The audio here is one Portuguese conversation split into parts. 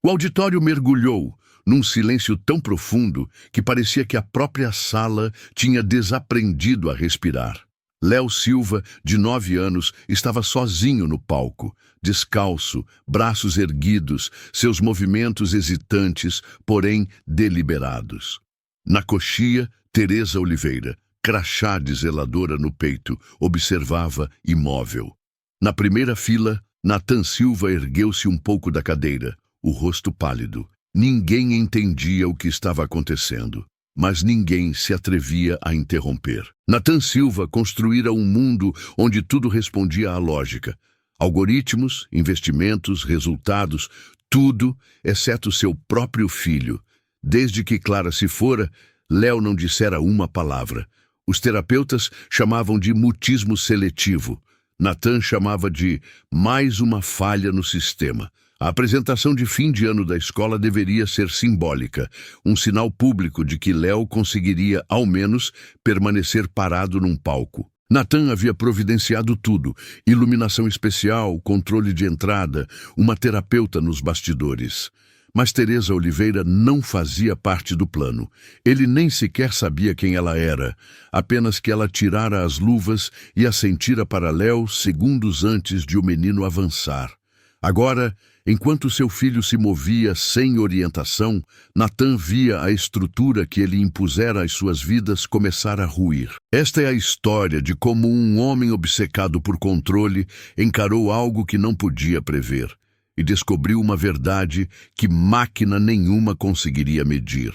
O auditório mergulhou num silêncio tão profundo que parecia que a própria sala tinha desaprendido a respirar. Léo Silva, de 9 anos, estava sozinho no palco, descalço, braços erguidos, seus movimentos hesitantes, porém deliberados. Na coxia, Teresa Oliveira, crachá de zeladora no peito, observava imóvel. Na primeira fila, Natan Silva ergueu-se um pouco da cadeira, o rosto pálido. Ninguém entendia o que estava acontecendo, mas ninguém se atrevia a interromper. Natan Silva construíra um mundo onde tudo respondia à lógica. Algoritmos, investimentos, resultados, tudo, exceto seu próprio filho. Desde que Clara se fora, Léo não dissera uma palavra. Os terapeutas chamavam de mutismo seletivo. Natan chamava de mais uma falha no sistema. A apresentação de fim de ano da escola deveria ser simbólica, um sinal público de que Léo conseguiria, ao menos, permanecer parado num palco. Natan havia providenciado tudo: iluminação especial, controle de entrada, uma terapeuta nos bastidores. Mas Teresa Oliveira não fazia parte do plano. Ele nem sequer sabia quem ela era, apenas que ela tirara as luvas e assentira para Léo segundos antes de o menino avançar. Agora, enquanto seu filho se movia sem orientação, Natan via a estrutura que ele impusera às suas vidas começar a ruir. Esta é a história de como um homem obcecado por controle encarou algo que não podia prever e descobriu uma verdade que máquina nenhuma conseguiria medir.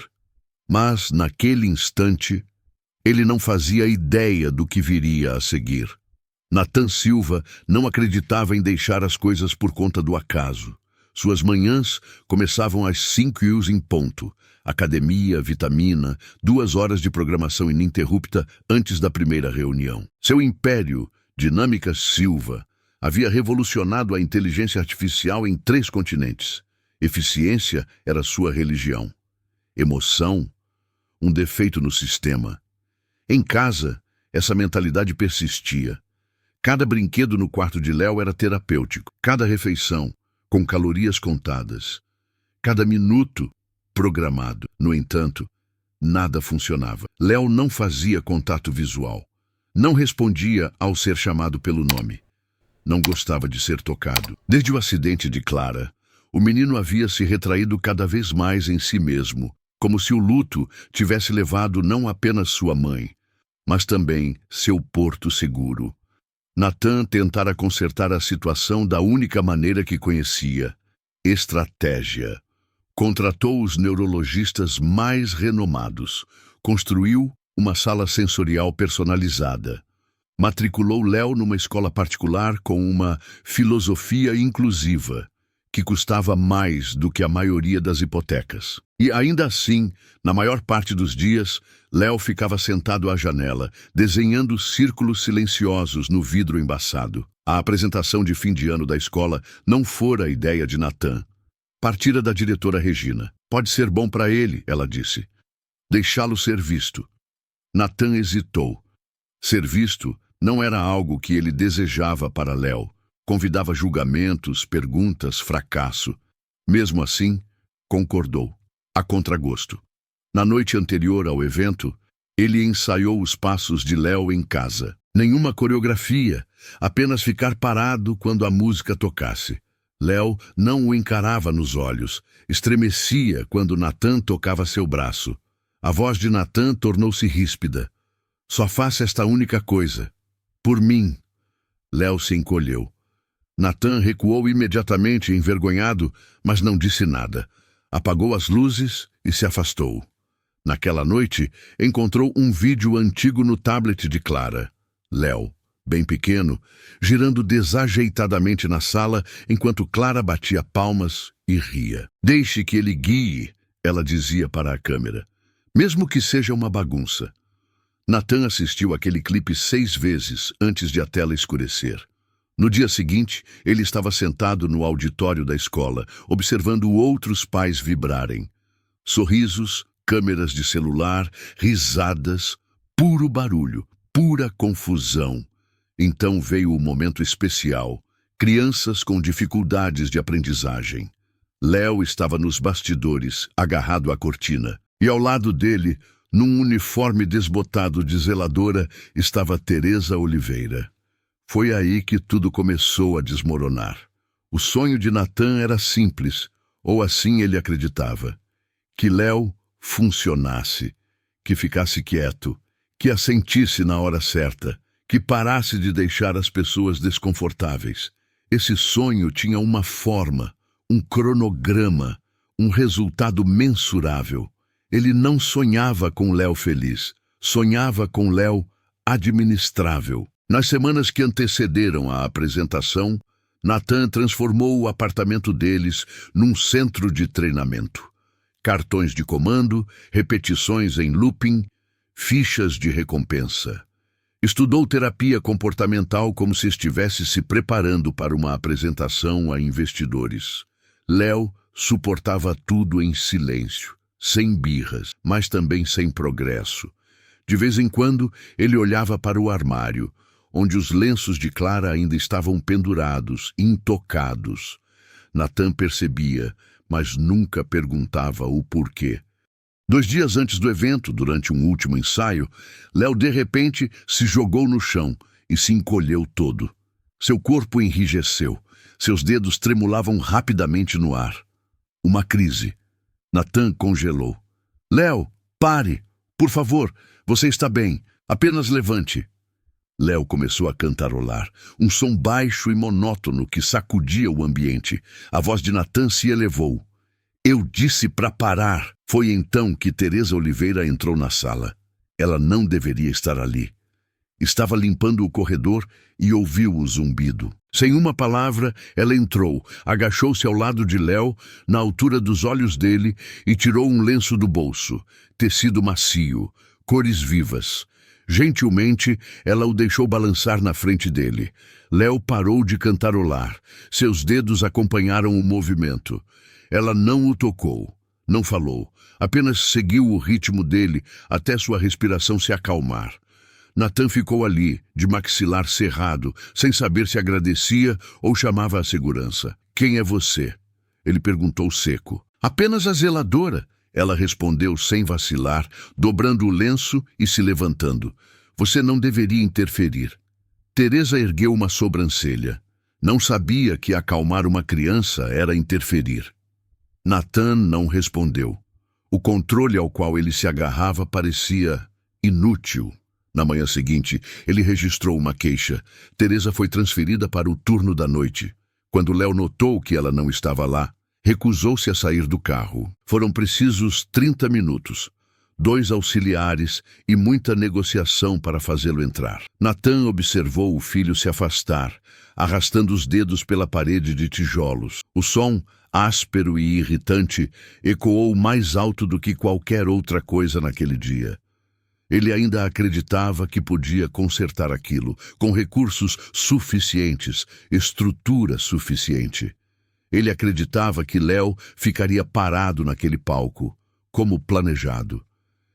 Mas, naquele instante, ele não fazia ideia do que viria a seguir. Natan Silva não acreditava em deixar as coisas por conta do acaso. Suas manhãs começavam às 5h em ponto. Academia, vitamina, 2 horas de programação ininterrupta antes da primeira reunião. Seu império, Dinâmica Silva, havia revolucionado a inteligência artificial em 3 continentes. Eficiência era sua religião. Emoção, um defeito no sistema. Em casa, essa mentalidade persistia. Cada brinquedo no quarto de Léo era terapêutico. Cada refeição, com calorias contadas. Cada minuto, programado. No entanto, nada funcionava. Léo não fazia contato visual. Não respondia ao ser chamado pelo nome. Não gostava de ser tocado. Desde o acidente de Clara, o menino havia se retraído cada vez mais em si mesmo, como se o luto tivesse levado não apenas sua mãe, mas também seu porto seguro. Natan tentara consertar a situação da única maneira que conhecia: estratégia. Contratou os neurologistas mais renomados, construiu uma sala sensorial personalizada. Matriculou Léo numa escola particular com uma filosofia inclusiva, que custava mais do que a maioria das hipotecas. E ainda assim, na maior parte dos dias, Léo ficava sentado à janela, desenhando círculos silenciosos no vidro embaçado. A apresentação de fim de ano da escola não fora a ideia de Natan. Partira da diretora Regina. Pode ser bom para ele, ela disse. Deixá-lo ser visto. Natan hesitou. Ser visto não era algo que ele desejava para Léo. Convidava julgamentos, perguntas, fracasso. Mesmo assim, concordou, a contragosto. Na noite anterior ao evento, ele ensaiou os passos de Léo em casa. Nenhuma coreografia, apenas ficar parado quando a música tocasse. Léo não o encarava nos olhos, estremecia quando Natan tocava seu braço. A voz de Natan tornou-se ríspida. Só faça esta única coisa. Por mim. Léo se encolheu. Natan recuou imediatamente, envergonhado, mas não disse nada. Apagou as luzes e se afastou. Naquela noite, encontrou um vídeo antigo no tablet de Clara. Léo, bem pequeno, girando desajeitadamente na sala enquanto Clara batia palmas e ria. Deixe que ele guie, ela dizia para a câmera. Mesmo que seja uma bagunça. Natan assistiu aquele clipe 6 vezes antes de a tela escurecer. No dia seguinte, ele estava sentado no auditório da escola, observando outros pais vibrarem. Sorrisos, câmeras de celular, risadas, puro barulho, pura confusão. Então veio o momento especial, crianças com dificuldades de aprendizagem. Léo estava nos bastidores, agarrado à cortina, e ao lado dele, num uniforme desbotado de zeladora, estava Teresa Oliveira. Foi aí que tudo começou a desmoronar. O sonho de Natan era simples, ou assim ele acreditava. Que Léo funcionasse, que ficasse quieto, que assentisse na hora certa, que parasse de deixar as pessoas desconfortáveis. Esse sonho tinha uma forma, um cronograma, um resultado mensurável. Ele não sonhava com Léo feliz, sonhava com Léo administrável. Nas semanas que antecederam a apresentação, Natan transformou o apartamento deles num centro de treinamento. Cartões de comando, repetições em looping, fichas de recompensa. Estudou terapia comportamental como se estivesse se preparando para uma apresentação a investidores. Léo suportava tudo em silêncio, sem birras, mas também sem progresso. De vez em quando, ele olhava para o armário, onde os lenços de Clara ainda estavam pendurados, intocados. Natan percebia, mas nunca perguntava o porquê. 2 dias antes do evento, durante um último ensaio, Léo de repente se jogou no chão e se encolheu todo. Seu corpo enrijeceu, seus dedos tremulavam rapidamente no ar. Uma crise. Natan congelou. Léo, pare! Por favor, você está bem. Apenas levante. Léo começou a cantarolar, um som baixo e monótono que sacudia o ambiente. A voz de Natan se elevou. Eu disse para parar. Foi então que Teresa Oliveira entrou na sala. Ela não deveria estar ali. Estava limpando o corredor e ouviu o zumbido. Sem uma palavra, ela entrou, agachou-se ao lado de Léo, na altura dos olhos dele, e tirou um lenço do bolso, tecido macio, cores vivas. Gentilmente, ela o deixou balançar na frente dele. Léo parou de cantarolar. Seus dedos acompanharam o movimento. Ela não o tocou, não falou, apenas seguiu o ritmo dele até sua respiração se acalmar. Natan ficou ali, de maxilar cerrado, sem saber se agradecia ou chamava a segurança. Quem é você? Ele perguntou seco. Apenas a zeladora. Ela respondeu sem vacilar, dobrando o lenço e se levantando. Você não deveria interferir. Teresa ergueu uma sobrancelha. Não sabia que acalmar uma criança era interferir. Natan não respondeu. O controle ao qual ele se agarrava parecia inútil. Na manhã seguinte, ele registrou uma queixa. Teresa foi transferida para o turno da noite. Quando Léo notou que ela não estava lá, recusou-se a sair do carro. Foram precisos 30 minutos, 2 auxiliares e muita negociação para fazê-lo entrar. Natan observou o filho se afastar, arrastando os dedos pela parede de tijolos. O som, áspero e irritante, ecoou mais alto do que qualquer outra coisa naquele dia. Ele ainda acreditava que podia consertar aquilo, com recursos suficientes, estrutura suficiente. Ele acreditava que Léo ficaria parado naquele palco, como planejado.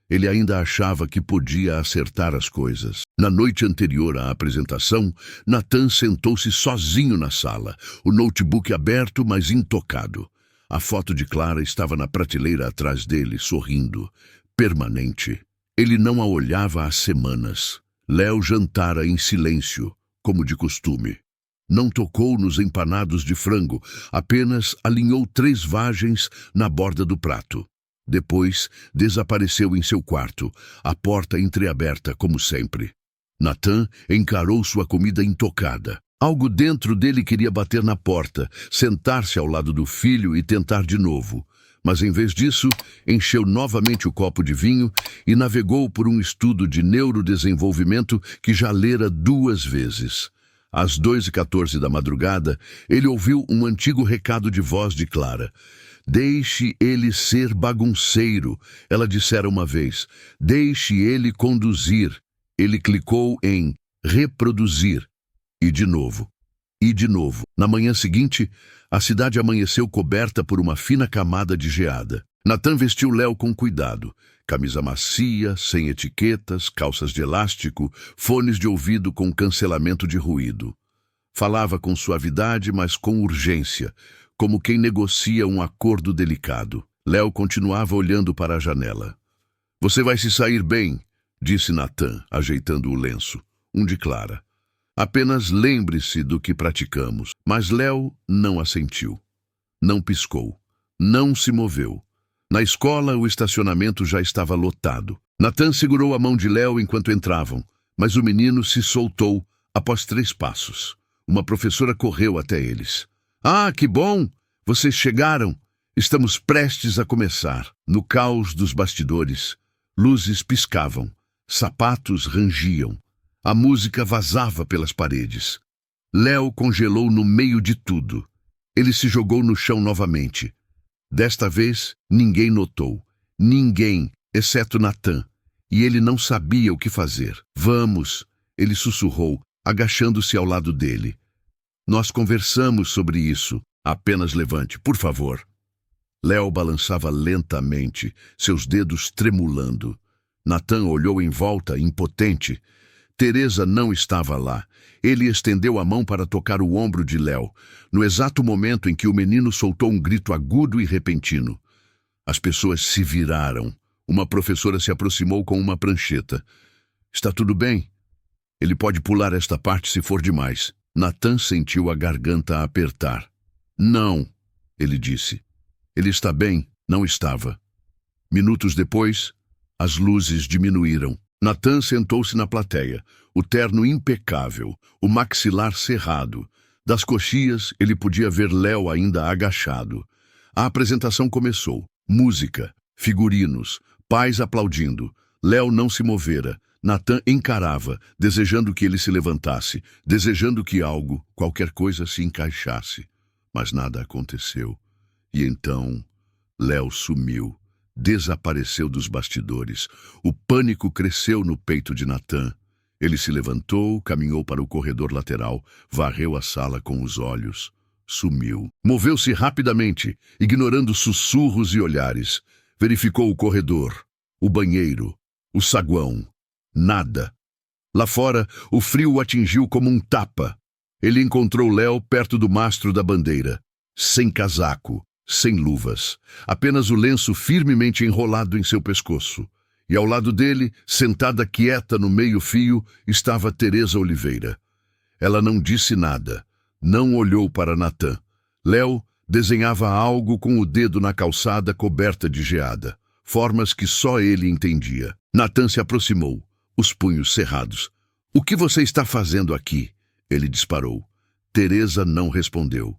Ele ainda achava que podia acertar as coisas. Na noite anterior à apresentação, Natan sentou-se sozinho na sala, o notebook aberto, mas intocado. A foto de Clara estava na prateleira atrás dele, sorrindo, permanente. Ele não a olhava há semanas. Léo jantara em silêncio, como de costume. Não tocou nos empanados de frango, apenas alinhou 3 vagens na borda do prato. Depois, desapareceu em seu quarto, a porta entreaberta como sempre. Natan encarou sua comida intocada. Algo dentro dele queria bater na porta, sentar-se ao lado do filho e tentar de novo. Mas, em vez disso, encheu novamente o copo de vinho e navegou por um estudo de neurodesenvolvimento que já lera 2 vezes. Às 2h14 da madrugada, ele ouviu um antigo recado de voz de Clara. Deixe ele ser bagunceiro, ela dissera uma vez. Deixe ele conduzir. Ele clicou em reproduzir. E de novo. E de novo. Na manhã seguinte, a cidade amanheceu coberta por uma fina camada de geada. Natan vestiu Léo com cuidado. Camisa macia, sem etiquetas, calças de elástico, fones de ouvido com cancelamento de ruído. Falava com suavidade, mas com urgência, como quem negocia um acordo delicado. Léo continuava olhando para a janela. Você vai se sair bem, disse Natan, ajeitando o lenço. Um de Clara. Apenas lembre-se do que praticamos. Mas Léo não assentiu. Não piscou. Não se moveu. Na escola, o estacionamento já estava lotado. Natan segurou a mão de Léo enquanto entravam, mas o menino se soltou após 3 passos. Uma professora correu até eles. Ah, que bom! Vocês chegaram! Estamos prestes a começar. No caos dos bastidores, luzes piscavam, sapatos rangiam. A música vazava pelas paredes. Léo congelou no meio de tudo. Ele se jogou no chão novamente. Desta vez, ninguém notou. Ninguém, exceto Natan. E ele não sabia o que fazer. Vamos, ele sussurrou, agachando-se ao lado dele. Nós conversamos sobre isso. Apenas levante, por favor. Léo balançava lentamente, seus dedos tremulando. Natan olhou em volta, impotente. Teresa não estava lá. Ele estendeu a mão para tocar o ombro de Léo, no exato momento em que o menino soltou um grito agudo e repentino. As pessoas se viraram. Uma professora se aproximou com uma prancheta. Está tudo bem? Ele pode pular esta parte se for demais. Natan sentiu a garganta apertar. Não, ele disse. Ele está bem, não estava. Minutos depois, as luzes diminuíram. Natan sentou-se na plateia, o terno impecável, o maxilar cerrado. Das coxias, ele podia ver Léo ainda agachado. A apresentação começou. Música, figurinos, pais aplaudindo. Léo não se movera. Natan encarava, desejando que ele se levantasse, desejando que algo, qualquer coisa, se encaixasse. Mas nada aconteceu. E então, Léo sumiu. Desapareceu dos bastidores. O pânico cresceu no peito de Natan. Ele se levantou, caminhou para o corredor lateral, varreu a sala com os olhos. Sumiu. Moveu-se rapidamente, ignorando sussurros e olhares. Verificou o corredor, o banheiro, o saguão. Nada. Lá fora, o frio o atingiu como um tapa. Ele encontrou Léo perto do mastro da bandeira, sem casaco, sem luvas, apenas o lenço firmemente enrolado em seu pescoço. E ao lado dele, sentada quieta no meio-fio, estava Teresa Oliveira. Ela não disse nada, não olhou para Natan. Léo desenhava algo com o dedo na calçada coberta de geada, formas que só ele entendia. Natan se aproximou, os punhos cerrados. O que você está fazendo aqui? Ele disparou. Teresa não respondeu.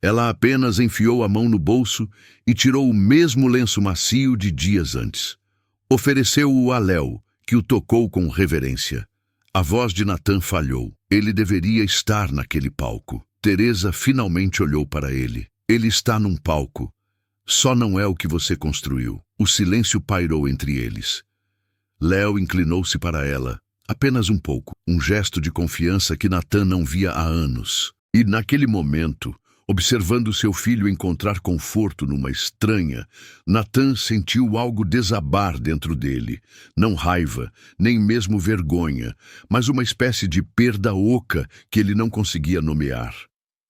Ela apenas enfiou a mão no bolso e tirou o mesmo lenço macio de dias antes. Ofereceu-o a Léo, que o tocou com reverência. A voz de Natan falhou. Ele deveria estar naquele palco. Teresa finalmente olhou para ele. Ele está num palco. Só não é o que você construiu. O silêncio pairou entre eles. Léo inclinou-se para ela, apenas um pouco, um gesto de confiança que Natan não via há anos. E naquele momento, observando seu filho encontrar conforto numa estranha, Natan sentiu algo desabar dentro dele. Não raiva, nem mesmo vergonha, mas uma espécie de perda oca que ele não conseguia nomear.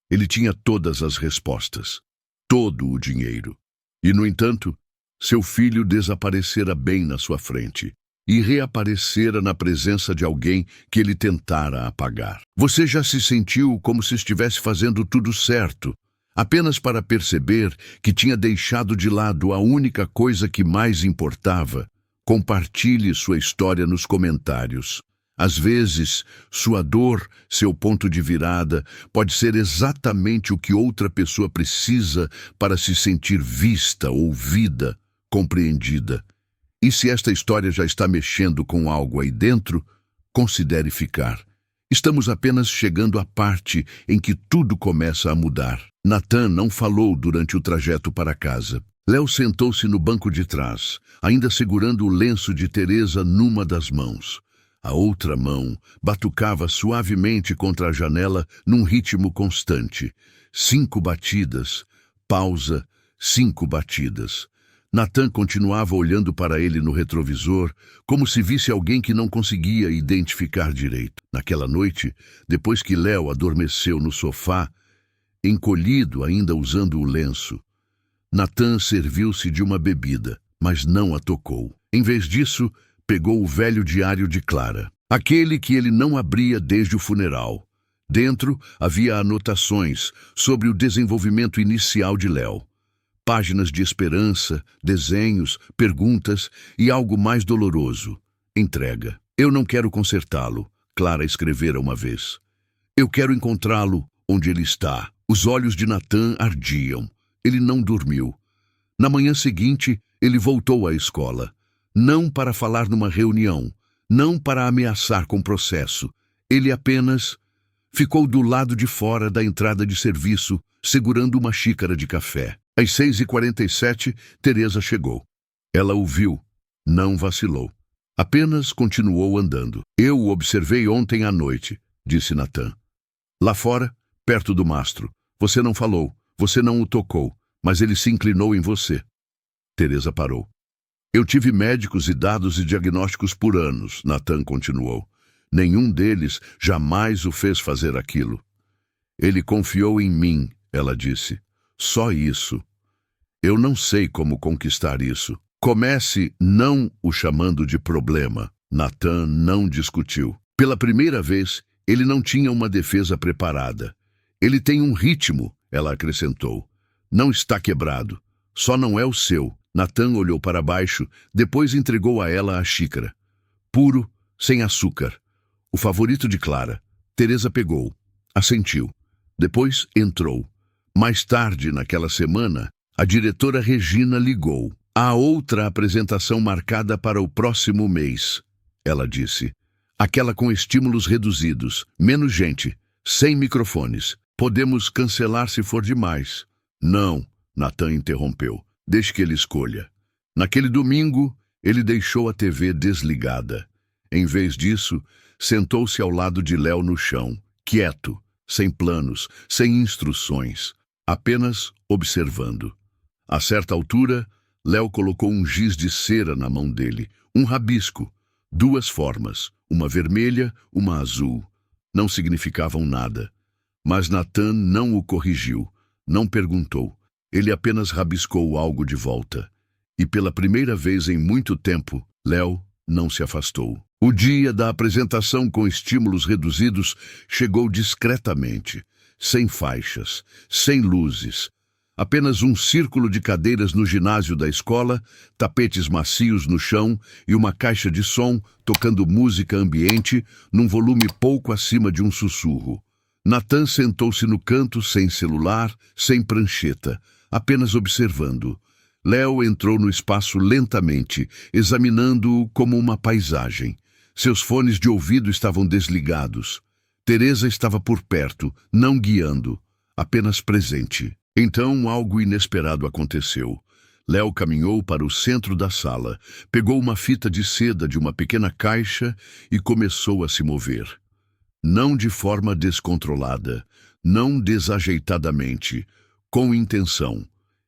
Ele tinha todas as respostas, todo o dinheiro. E, no entanto, seu filho desaparecera bem na sua frente e reaparecera na presença de alguém que ele tentara apagar. Você já se sentiu como se estivesse fazendo tudo certo, apenas para perceber que tinha deixado de lado a única coisa que mais importava? Compartilhe sua história nos comentários. Às vezes, sua dor, seu ponto de virada, pode ser exatamente o que outra pessoa precisa para se sentir vista, ouvida, compreendida. E se esta história já está mexendo com algo aí dentro, considere ficar. Estamos apenas chegando à parte em que tudo começa a mudar. Natan não falou durante o trajeto para casa. Léo sentou-se no banco de trás, ainda segurando o lenço de Teresa numa das mãos. A outra mão batucava suavemente contra a janela num ritmo constante. 5 batidas, pausa, 5 batidas. Natan continuava olhando para ele no retrovisor, como se visse alguém que não conseguia identificar direito. Naquela noite, depois que Léo adormeceu no sofá, encolhido, ainda usando o lenço. Natan serviu-se de uma bebida, mas não a tocou. Em vez disso, pegou o velho diário de Clara, aquele que ele não abria desde o funeral. Dentro havia anotações sobre o desenvolvimento inicial de Léo. Páginas de esperança, desenhos, perguntas e algo mais doloroso. Entrega. Eu não quero consertá-lo, Clara escrevera uma vez. Eu quero encontrá-lo onde ele está. Os olhos de Natan ardiam. Ele não dormiu. Na manhã seguinte, ele voltou à escola. Não para falar numa reunião, não para ameaçar com processo. Ele apenas ficou do lado de fora da entrada de serviço, segurando uma xícara de café. Às 6h47, Teresa chegou. Ela o viu. Não vacilou. Apenas continuou andando. Eu o observei ontem à noite, disse Natan. Lá fora, perto do mastro. Você não falou, você não o tocou, mas ele se inclinou em você. Teresa parou. Eu tive médicos e dados e diagnósticos por anos, Natan continuou. Nenhum deles jamais o fez fazer aquilo. Ele confiou em mim, ela disse. Só isso. Eu não sei como conquistar isso. Comece não o chamando de problema. Natan não discutiu. Pela primeira vez, ele não tinha uma defesa preparada. Ele tem um ritmo, ela acrescentou. Não está quebrado. Só não é o seu. Natan olhou para baixo, depois entregou a ela a xícara. Puro, sem açúcar. O favorito de Clara. Teresa pegou. Assentiu. Depois entrou. Mais tarde, naquela semana, a diretora Regina ligou. Há outra apresentação marcada para o próximo mês, ela disse. Aquela com estímulos reduzidos, menos gente, sem microfones. Podemos cancelar se for demais. Não, Natan interrompeu. Deixe que ele escolha. Naquele domingo, ele deixou a TV desligada. Em vez disso, sentou-se ao lado de Léo no chão, quieto, sem planos, sem instruções, apenas observando. A certa altura, Léo colocou um giz de cera na mão dele, um rabisco, 2 formas, uma vermelha, uma azul. Não significavam nada. Mas Natan não o corrigiu, não perguntou. Ele apenas rabiscou algo de volta. E pela primeira vez em muito tempo, Léo não se afastou. O dia da apresentação com estímulos reduzidos chegou discretamente, sem faixas, sem luzes. Apenas um círculo de cadeiras no ginásio da escola, tapetes macios no chão e uma caixa de som tocando música ambiente num volume pouco acima de um sussurro. Natan sentou-se no canto sem celular, sem prancheta, apenas observando. Léo entrou no espaço lentamente, examinando-o como uma paisagem. Seus fones de ouvido estavam desligados. Teresa estava por perto, não guiando, apenas presente. Então algo inesperado aconteceu. Léo caminhou para o centro da sala, pegou uma fita de seda de uma pequena caixa e começou a se mover. Não de forma descontrolada, não desajeitadamente, com intenção.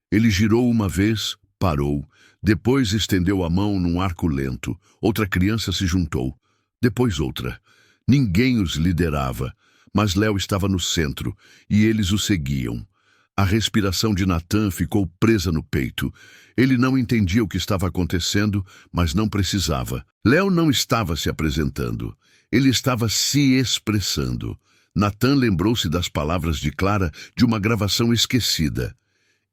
Ele girou uma vez, parou, depois estendeu a mão num arco lento. Outra criança se juntou, depois outra. Ninguém os liderava, mas Léo estava no centro e eles o seguiam. A respiração de Natan ficou presa no peito. Ele não entendia o que estava acontecendo, mas não precisava. Léo não estava se apresentando. Ele estava se expressando. Natan lembrou-se das palavras de Clara de uma gravação esquecida.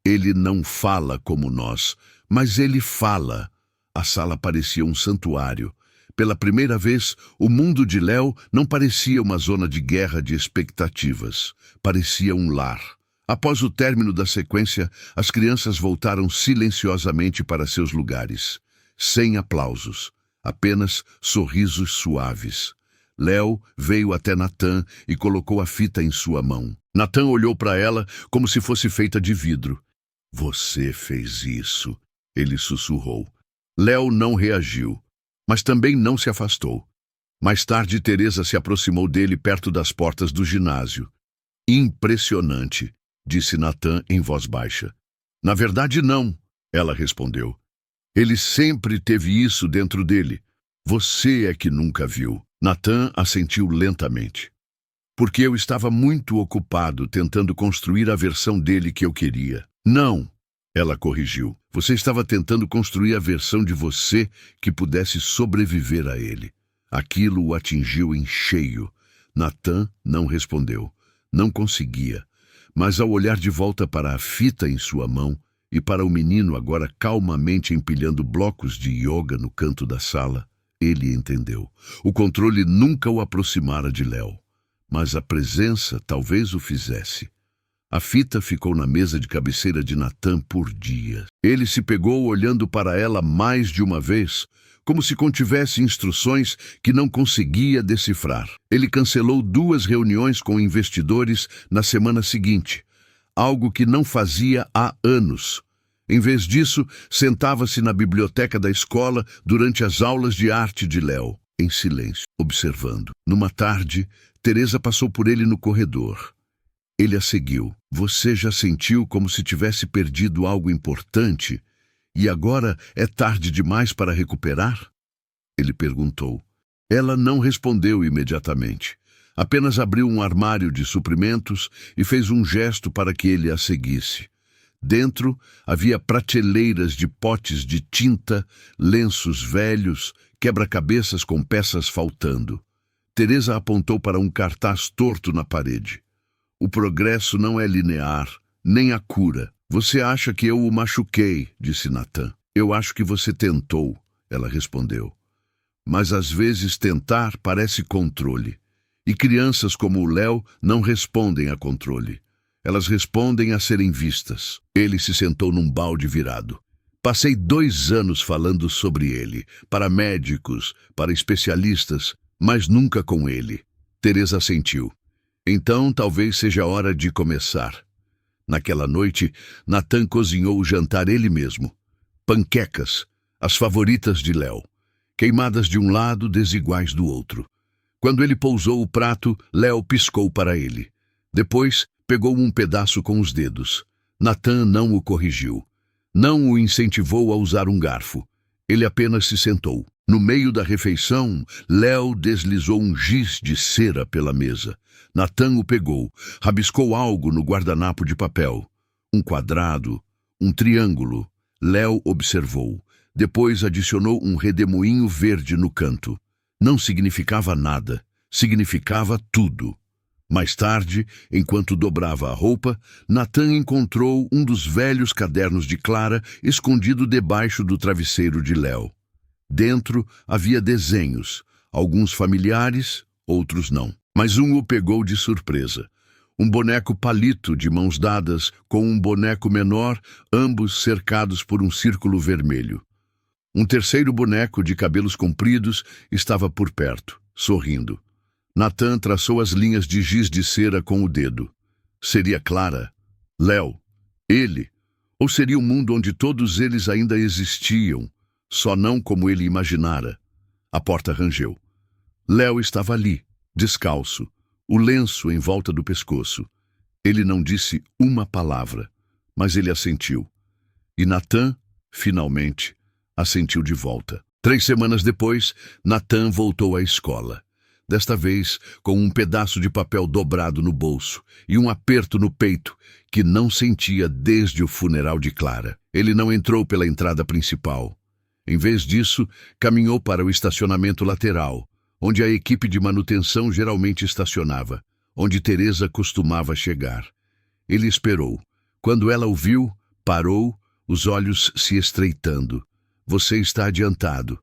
Ele não fala como nós, mas ele fala. A sala parecia um santuário. Pela primeira vez, o mundo de Léo não parecia uma zona de guerra de expectativas. Parecia um lar. Após o término da sequência, as crianças voltaram silenciosamente para seus lugares. Sem aplausos, apenas sorrisos suaves. Léo veio até Natan e colocou a fita em sua mão. Natan olhou para ela como se fosse feita de vidro. Você fez isso, ele sussurrou. Léo não reagiu, mas também não se afastou. Mais tarde, Teresa se aproximou dele perto das portas do ginásio. Impressionante, disse Natan em voz baixa. Na verdade, não, ela respondeu. Ele sempre teve isso dentro dele. Você é que nunca viu. Natan assentiu lentamente. Porque eu estava muito ocupado tentando construir a versão dele que eu queria. Não, ela corrigiu. Você estava tentando construir a versão de você que pudesse sobreviver a ele. Aquilo o atingiu em cheio. Natan não respondeu. Não conseguia. Mas ao olhar de volta para a fita em sua mão e para o menino agora calmamente empilhando blocos de yoga no canto da sala, ele entendeu. O controle nunca o aproximara de Léo, mas a presença talvez o fizesse. A fita ficou na mesa de cabeceira de Natan por dias. Ele se pegou olhando para ela mais de uma vez, como se contivesse instruções que não conseguia decifrar. Ele cancelou 2 reuniões com investidores na semana seguinte, algo que não fazia há anos. Em vez disso, sentava-se na biblioteca da escola durante as aulas de arte de Léo, em silêncio, observando. Numa tarde, Teresa passou por ele no corredor. Ele a seguiu. Você já sentiu como se tivesse perdido algo importante e agora é tarde demais para recuperar? Ele perguntou. Ela não respondeu imediatamente. Apenas abriu um armário de suprimentos e fez um gesto para que ele a seguisse. Dentro havia prateleiras de potes de tinta, lenços velhos, quebra-cabeças com peças faltando. Teresa apontou para um cartaz torto na parede. O progresso não é linear, nem a cura. Você acha que eu o machuquei, disse Natan. Eu acho que você tentou, ela respondeu. Mas às vezes tentar parece controle. E crianças como o Léo não respondem a controle. Elas respondem a serem vistas. Ele se sentou num balde virado. Passei 2 anos falando sobre ele, para médicos, para especialistas, mas nunca com ele. Teresa assentiu. Então talvez seja a hora de começar. Naquela noite, Natan cozinhou o jantar ele mesmo. Panquecas, as favoritas de Léo. Queimadas de um lado, desiguais do outro. Quando ele pousou o prato, Léo piscou para ele. Depois, pegou um pedaço com os dedos. Natan não o corrigiu. Não o incentivou a usar um garfo. Ele apenas se sentou. No meio da refeição, Léo deslizou um giz de cera pela mesa. Natan o pegou, rabiscou algo no guardanapo de papel. Um quadrado, um triângulo. Léo observou. Depois adicionou um redemoinho verde no canto. Não significava nada. Significava tudo. Mais tarde, enquanto dobrava a roupa, Natan encontrou um dos velhos cadernos de Clara escondido debaixo do travesseiro de Léo. Dentro havia desenhos, alguns familiares, outros não. Mas um o pegou de surpresa. Um boneco palito de mãos dadas com um boneco menor, ambos cercados por um círculo vermelho. Um terceiro boneco de cabelos compridos estava por perto, sorrindo. Natan traçou as linhas de giz de cera com o dedo. Seria Clara? Léo? Ele? Ou seria um mundo onde todos eles ainda existiam, só não como ele imaginara? A porta rangeu. Léo estava ali, descalço, o lenço em volta do pescoço. Ele não disse uma palavra, mas ele assentiu. E Natan, finalmente, assentiu de volta. 3 semanas depois, Natan voltou à escola. Desta vez, com um pedaço de papel dobrado no bolso e um aperto no peito que não sentia desde o funeral de Clara. Ele não entrou pela entrada principal. Em vez disso, caminhou para o estacionamento lateral, onde a equipe de manutenção geralmente estacionava, onde Teresa costumava chegar. Ele esperou. Quando ela o viu, parou, os olhos se estreitando. Você está adiantado.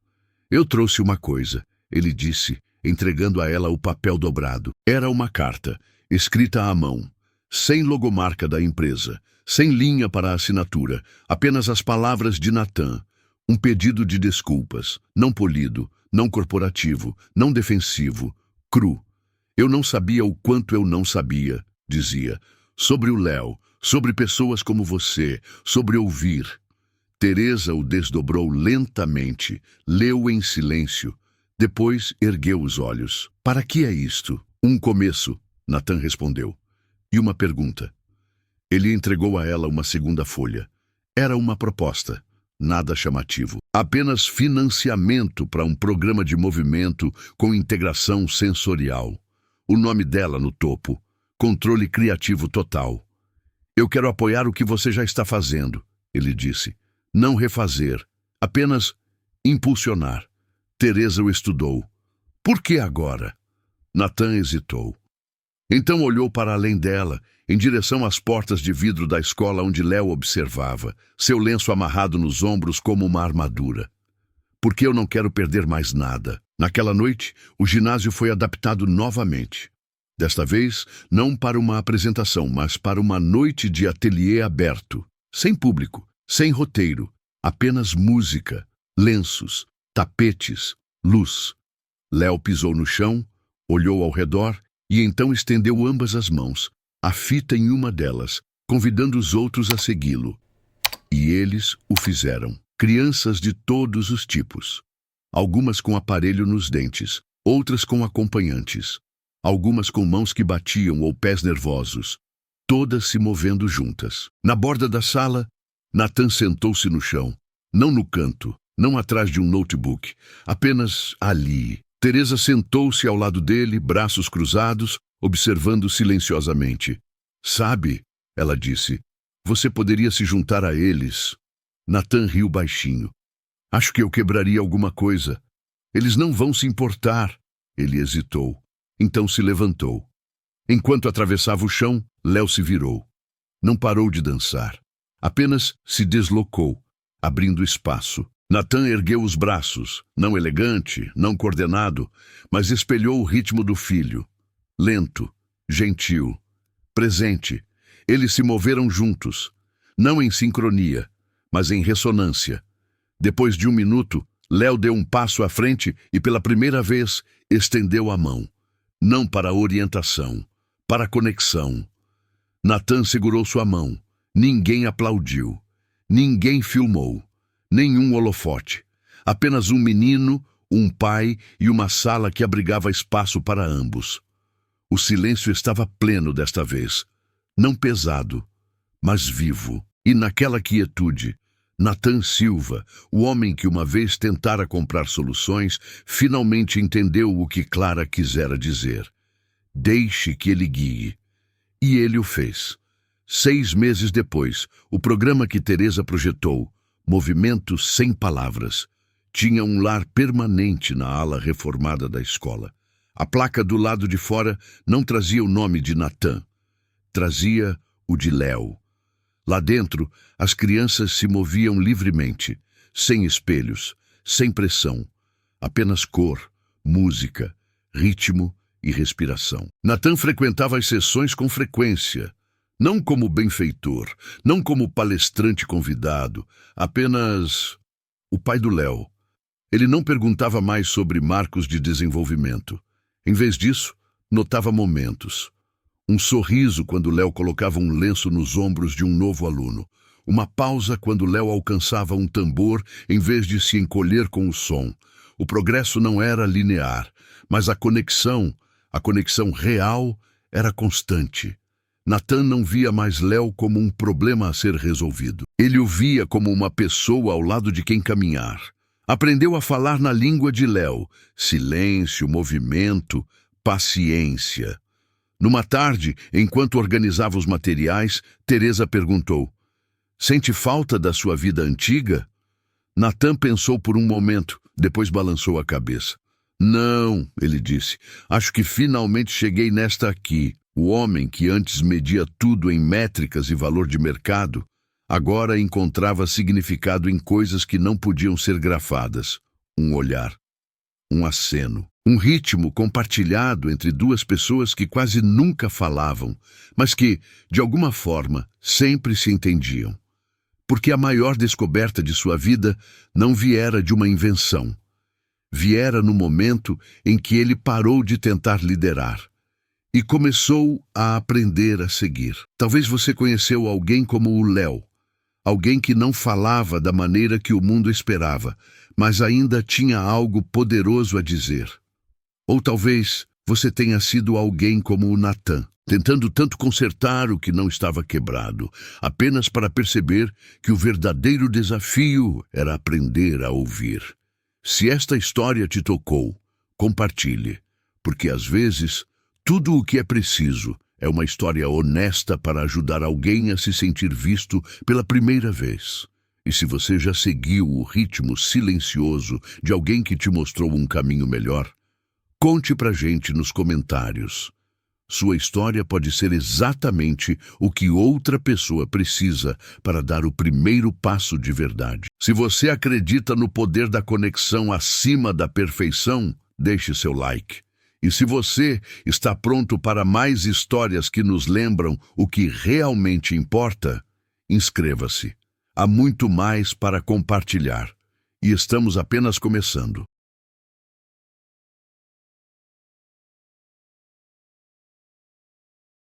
Eu trouxe uma coisa, ele disse, entregando a ela o papel dobrado. Era uma carta, escrita à mão, sem logomarca da empresa, sem linha para a assinatura, apenas as palavras de Natan. Um pedido de desculpas, não polido, não corporativo, não defensivo, cru. Eu não sabia o quanto eu não sabia, dizia, sobre o Léo, sobre pessoas como você, sobre ouvir. Teresa o desdobrou lentamente, leu em silêncio. Depois ergueu os olhos. Para que é isto? Um começo, Natan respondeu. E uma pergunta. Ele entregou a ela uma segunda folha. Era uma proposta. Nada chamativo. Apenas financiamento para um programa de movimento com integração sensorial. o nome dela no topo. Controle criativo total. Eu quero apoiar o que você já está fazendo, ele disse. Não refazer, apenas impulsionar. Teresa o estudou. Por que agora? Nathan hesitou. Então olhou para além dela, em direção às portas de vidro da escola onde Léo observava, seu lenço amarrado nos ombros como uma armadura. Porque eu não quero perder mais nada. Naquela noite, o ginásio foi adaptado novamente. Desta vez, não para uma apresentação, mas para uma noite de ateliê aberto. Sem público, sem roteiro, apenas música, lenços, tapetes, luz. Léo pisou no chão, olhou ao redor e então estendeu ambas as mãos, a fita em uma delas, convidando os outros a segui-lo. E eles o fizeram. Crianças de todos os tipos. Algumas com aparelho nos dentes, outras com acompanhantes. Algumas com mãos que batiam ou pés nervosos. Todas se movendo juntas. Na borda da sala, Nathan sentou-se no chão. Não no canto, não atrás de um notebook. Apenas ali. Teresa sentou-se ao lado dele, braços cruzados, observando silenciosamente. Sabe, ela disse, você poderia se juntar a eles. Nathan riu baixinho. Acho que eu quebraria alguma coisa. Eles não vão se importar. Ele hesitou. Então se levantou. Enquanto atravessava o chão, Léo se virou. Não parou de dançar. Apenas se deslocou, abrindo espaço. Nathan ergueu os braços, não elegante, não coordenado, mas espelhou o ritmo do filho. Lento, gentil, presente. Eles se moveram juntos, não em sincronia, mas em ressonância. Depois de 1 minuto, Léo deu um passo à frente e pela primeira vez estendeu a mão. Não para a orientação, para a conexão. Nathan segurou sua mão. Ninguém aplaudiu. Ninguém filmou. Nenhum holofote. Apenas um menino, um pai e uma sala que abrigava espaço para ambos. O silêncio estava pleno desta vez. Não pesado, mas vivo. E naquela quietude, Nathan Silva, o homem que uma vez tentara comprar soluções, finalmente entendeu o que Clara quisera dizer. Deixe que ele guie. E ele o fez. 6 meses depois, o programa que Teresa projetou, Movimento Sem Palavras, tinha um lar permanente na ala reformada da escola. A placa do lado de fora não trazia o nome de Nathan, trazia o de Léo. Lá dentro, as crianças se moviam livremente, sem espelhos, sem pressão, apenas cor, música, ritmo e respiração. Nathan frequentava as sessões com frequência, não como benfeitor, não como palestrante convidado, apenas o pai do Léo. Ele não perguntava mais sobre marcos de desenvolvimento. Em vez disso, notava momentos. Um sorriso quando Léo colocava um lenço nos ombros de um novo aluno. Uma pausa quando Léo alcançava um tambor em vez de se encolher com o som. O progresso não era linear, mas a conexão real, era constante. Nathan não via mais Léo como um problema a ser resolvido. Ele o via como uma pessoa ao lado de quem caminhar. Aprendeu a falar na língua de Léo. Silêncio, movimento, paciência. Numa tarde, enquanto organizava os materiais, Teresa perguntou: sente falta da sua vida antiga? Nathan pensou por um momento, depois balançou a cabeça. Não, ele disse, acho que finalmente cheguei nesta aqui. O homem que antes media tudo em métricas e valor de mercado, agora encontrava significado em coisas que não podiam ser grafadas. Um olhar, um aceno, um ritmo compartilhado entre 2 pessoas que quase nunca falavam, mas que, de alguma forma, sempre se entendiam. Porque a maior descoberta de sua vida não viera de uma invenção. Viera no momento em que ele parou de tentar liderar e começou a aprender a seguir. Talvez você conheceu alguém como o Léo, alguém que não falava da maneira que o mundo esperava, mas ainda tinha algo poderoso a dizer. Ou talvez você tenha sido alguém como o Nathan, tentando tanto consertar o que não estava quebrado, apenas para perceber que o verdadeiro desafio era aprender a ouvir. Se esta história te tocou, compartilhe, porque às vezes Tudo o que é preciso é uma história honesta para ajudar alguém a se sentir visto pela primeira vez. E se você já seguiu o ritmo silencioso de alguém que te mostrou um caminho melhor, conte pra gente nos comentários. Sua história pode ser exatamente o que outra pessoa precisa para dar o primeiro passo de verdade. Se você acredita no poder da conexão acima da perfeição, deixe seu like. E se você está pronto para mais histórias que nos lembram o que realmente importa, inscreva-se. Há muito mais para compartilhar. E estamos apenas começando.